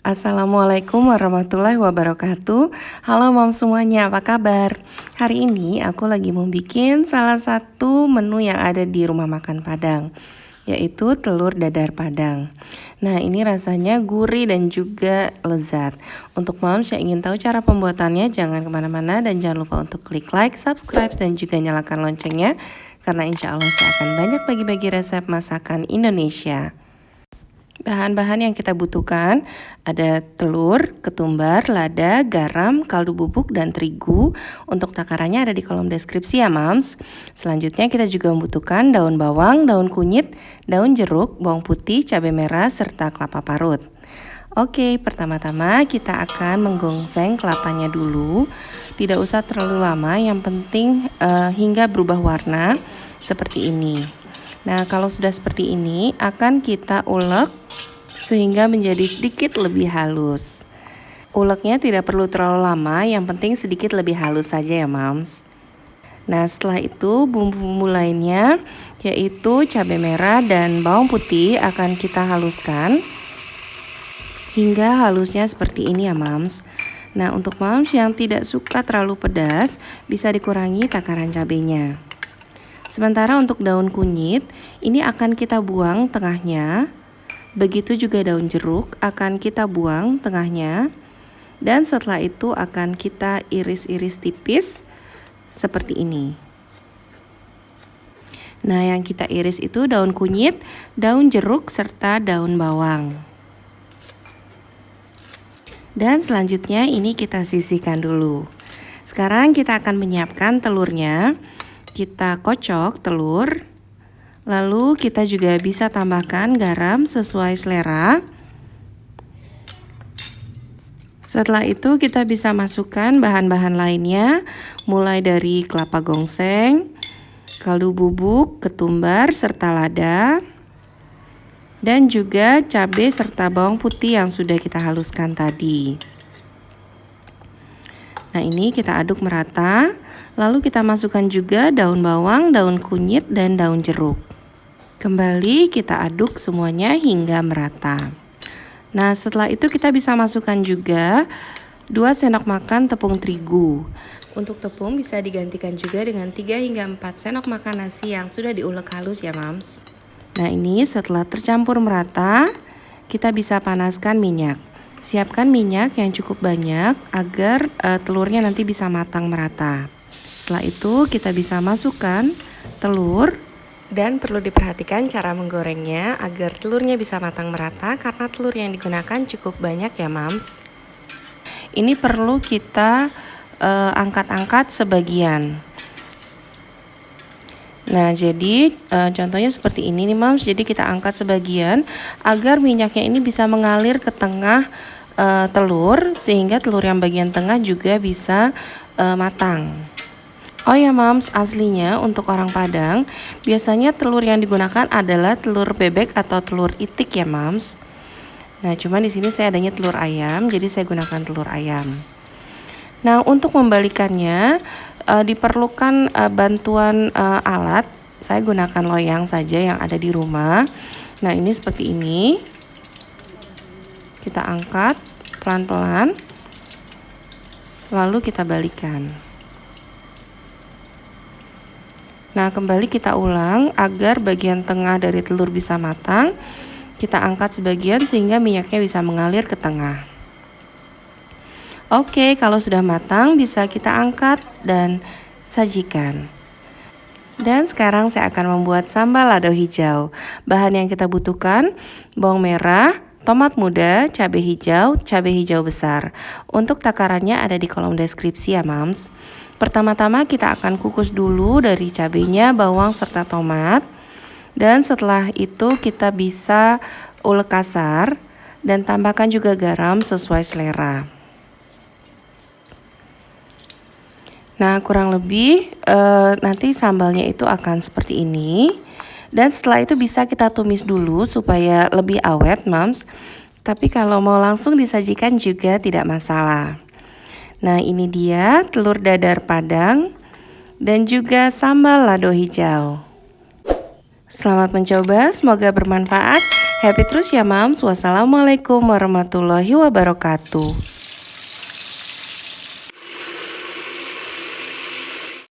Assalamualaikum warahmatullahi wabarakatuh. Halo mom semuanya, apa kabar? Hari ini aku lagi mau bikin salah satu menu yang ada di rumah makan Padang, yaitu telur dadar Padang. Nah, ini rasanya gurih dan juga lezat. Untuk moms yang ingin tahu cara pembuatannya, jangan kemana-mana dan jangan lupa untuk klik like, subscribe, dan juga nyalakan loncengnya, karena insya Allah saya akan banyak bagi-bagi resep masakan Indonesia. Bahan-bahan yang kita butuhkan ada telur, ketumbar, lada, garam, kaldu bubuk, dan terigu. Untuk takarannya ada di kolom deskripsi ya mams. Selanjutnya kita juga membutuhkan daun bawang, daun kunyit, daun jeruk, bawang putih, cabai merah, serta kelapa parut. Oke, pertama-tama kita akan menggongseng kelapanya dulu. Tidak usah terlalu lama, yang penting hingga berubah warna seperti ini. Nah, kalau sudah seperti ini akan kita ulek sehingga menjadi sedikit lebih halus. Uleknya tidak perlu terlalu lama, yang penting sedikit lebih halus saja ya mams. Nah, setelah itu bumbu-bumbu lainnya yaitu cabai merah dan bawang putih akan kita haluskan hingga halusnya seperti ini ya mams. Nah, untuk mams yang tidak suka terlalu pedas bisa dikurangi takaran cabainya. Sementara untuk daun kunyit, ini akan kita buang tengahnya. Begitu juga daun jeruk akan kita buang tengahnya. Dan setelah itu akan kita iris-iris tipis seperti ini. Nah, yang kita iris itu daun kunyit, daun jeruk, serta daun bawang. Dan selanjutnya ini kita sisihkan dulu. Sekarang kita akan menyiapkan telurnya. Kita kocok telur, lalu kita juga bisa tambahkan garam sesuai selera. Setelah itu kita bisa masukkan bahan-bahan lainnya, mulai dari kelapa gongseng, kaldu bubuk, ketumbar, serta lada, dan juga cabai serta bawang putih yang sudah kita haluskan tadi. Nah, ini kita aduk merata. Lalu kita masukkan juga daun bawang, daun kunyit, dan daun jeruk. Kembali kita aduk semuanya hingga merata. Nah, setelah itu kita bisa masukkan juga 2 sendok makan tepung terigu. Untuk tepung bisa digantikan juga dengan 3 hingga 4 sendok makan nasi yang sudah diulek halus ya mams. Nah, ini setelah tercampur merata, kita bisa panaskan minyak. Siapkan minyak yang cukup banyak agar telurnya nanti bisa matang merata. Setelah itu kita bisa masukkan telur dan perlu diperhatikan cara menggorengnya agar telurnya bisa matang merata karena telur yang digunakan cukup banyak ya mams. Ini perlu kita angkat-angkat sebagian. Nah, jadi contohnya seperti ini nih mams. Jadi kita angkat sebagian agar minyaknya ini bisa mengalir ke tengah telur sehingga telur yang bagian tengah juga bisa matang. Oh ya mams, aslinya untuk orang Padang biasanya telur yang digunakan adalah telur bebek atau telur itik ya mams. Nah, cuman di sini saya adanya telur ayam, jadi saya gunakan telur ayam. Nah, untuk membalikannya diperlukan bantuan alat. Saya gunakan loyang saja yang ada di rumah. Nah, ini seperti ini. Kita angkat pelan-pelan. Lalu kita balikan. Nah, kembali kita ulang agar bagian tengah dari telur bisa matang. Kita angkat sebagian sehingga minyaknya bisa mengalir ke tengah. Oke, kalau sudah matang bisa kita angkat dan sajikan. Dan sekarang saya akan membuat sambal lado hijau. Bahan yang kita butuhkan, bawang merah, tomat muda, cabai hijau besar. Untuk takarannya ada di kolom deskripsi ya mams. Pertama-tama kita akan kukus dulu dari cabainya, bawang, serta tomat. Dan setelah itu kita bisa ulek kasar dan tambahkan juga garam sesuai selera. Nah, kurang lebih nanti sambalnya itu akan seperti ini. Dan setelah itu bisa kita tumis dulu supaya lebih awet mams. Tapi kalau mau langsung disajikan juga tidak masalah. Nah, ini dia telur dadar Padang dan juga sambal lado hijau. Selamat mencoba, semoga bermanfaat. Happy terus ya Mams. Wassalamualaikum warahmatullahi wabarakatuh.